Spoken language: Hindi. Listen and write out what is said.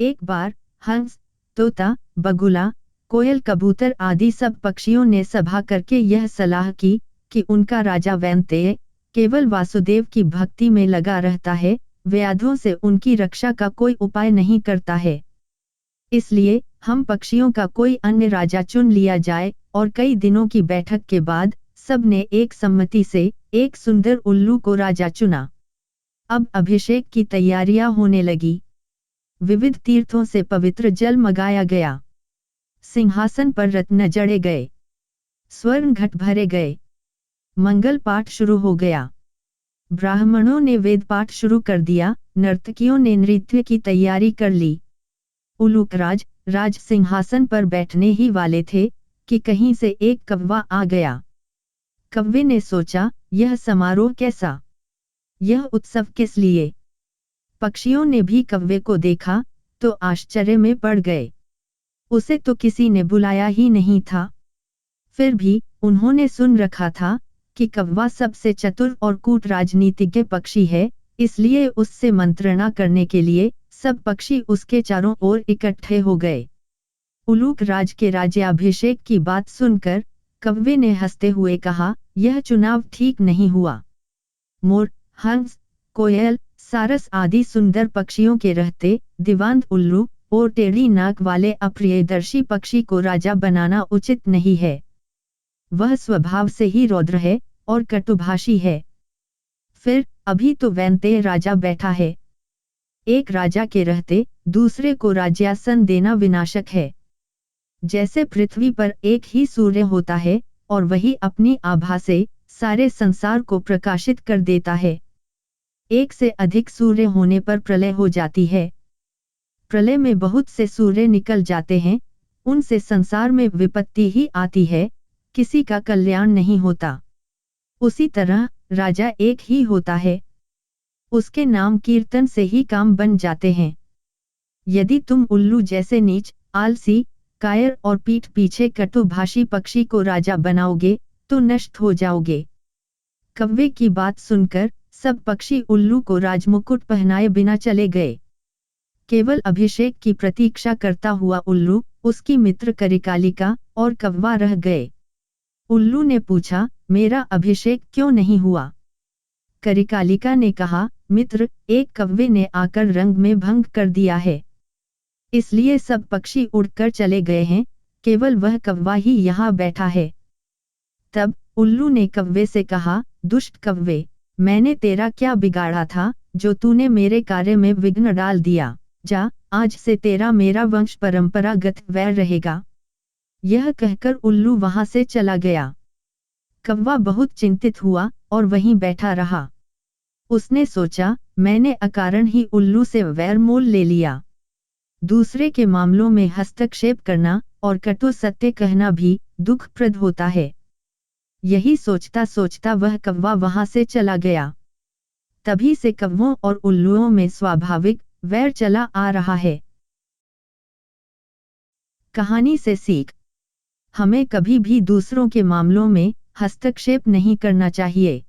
एक बार हंस, तोता, बगुला, कोयल, कबूतर आदि सब पक्षियों ने सभा करके यह सलाह की कि उनका राजा वैनतेय केवल वासुदेव की भक्ति में लगा रहता है, व्याधियों से उनकी रक्षा का कोई उपाय नहीं करता है। इसलिए हम पक्षियों का कोई अन्य राजा चुन लिया जाए। और कई दिनों की बैठक के बाद सब ने एक सम्मति से एक सुंदर उल्लू को राजा चुना। अब अभिषेक की तैयारियां होने लगी। विविध तीर्थों से पवित्र जल मंगाया गया। सिंहासन पर रत्न जड़े गए, स्वर्ण घट भरे गए। मंगल पाठ शुरू हो गया। ब्राह्मणों ने वेद पाठ शुरू कर दिया। नर्तकियों ने नृत्य की तैयारी कर ली। उलूकराज राज सिंहासन पर बैठने ही वाले थे कि कहीं से एक कौवा आ गया। कौवे ने सोचा, यह समारोह कैसा, यह उत्सव किस लिए? पक्षियों ने भी कौवे को देखा तो आश्चर्य में पड़ गए। उसे तो किसी ने बुलाया ही नहीं था। फिर भी उन्होंने सुन रखा था कि कौवा सबसे चतुर और कूट राजनीतिज्ञ पक्षी है, इसलिए उससे मंत्रणा करने के लिए सब पक्षी उसके चारों ओर इकट्ठे हो गए। उलूक राज के राज्याभिषेक की बात सुनकर कौवे ने हंसते हुए कहा, यह चुनाव ठीक नहीं हुआ। मोर, हंस, कोयल, सारस आदि सुंदर पक्षियों के रहते दिवांत उल्लू और टेढ़ी नाक वाले अप्रियदर्शी पक्षी को राजा बनाना उचित नहीं है। वह स्वभाव से ही रौद्र है और कटुभाषी है। फिर अभी तो वैनतेय राजा बैठा है। एक राजा के रहते दूसरे को राज्यासन देना विनाशक है। जैसे पृथ्वी पर एक ही सूर्य होता है और वही अपनी आभा से सारे संसार को प्रकाशित कर देता है। एक से अधिक सूर्य होने पर प्रलय हो जाती है। प्रलय में बहुत से सूर्य निकल जाते हैं, उनसे संसार में विपत्ति ही आती है, किसी का कल्याण नहीं होता। उसी तरह राजा एक ही होता है, उसके नाम कीर्तन से ही काम बन जाते हैं। यदि तुम उल्लू जैसे नीच, आलसी, कायर और पीठ पीछे कटुभाषी पक्षी को राजा बनाओगे तो नष्ट हो जाओगे। कौवे की बात सुनकर सब पक्षी उल्लू को राजमुकुट पहनाए बिना चले गए। केवल अभिषेक की प्रतीक्षा करता हुआ उल्लू, उसकी मित्र करिकालिका और कौवा रह गए। उल्लू ने पूछा, मेरा अभिषेक क्यों नहीं हुआ? करिकालिका ने कहा, मित्र, एक कौवे ने आकर रंग में भंग कर दिया है, इसलिए सब पक्षी उड़कर चले गए हैं, केवल वह कौवा ही यहाँ बैठा है। तब उल्लू ने कौवे से कहा, दुष्ट कौवे, मैंने तेरा क्या बिगाड़ा था जो तूने मेरे कार्य में विघ्न डाल दिया? जा, आज से तेरा मेरा वंश परंपरागत वैर रहेगा। यह कहकर उल्लू वहां से चला गया। कौवा बहुत चिंतित हुआ और वहीं बैठा रहा। उसने सोचा, मैंने अकारण ही उल्लू से वैर मोल ले लिया। दूसरे के मामलों में हस्तक्षेप करना और कटु सत्य कहना भी दुखप्रद होता है। यही सोचता सोचता वह कौवा वहां से चला गया। तभी से कौवों और उल्लुओं में स्वाभाविक वैर चला आ रहा है। कहानी से सीख, हमें कभी भी दूसरों के मामलों में हस्तक्षेप नहीं करना चाहिए।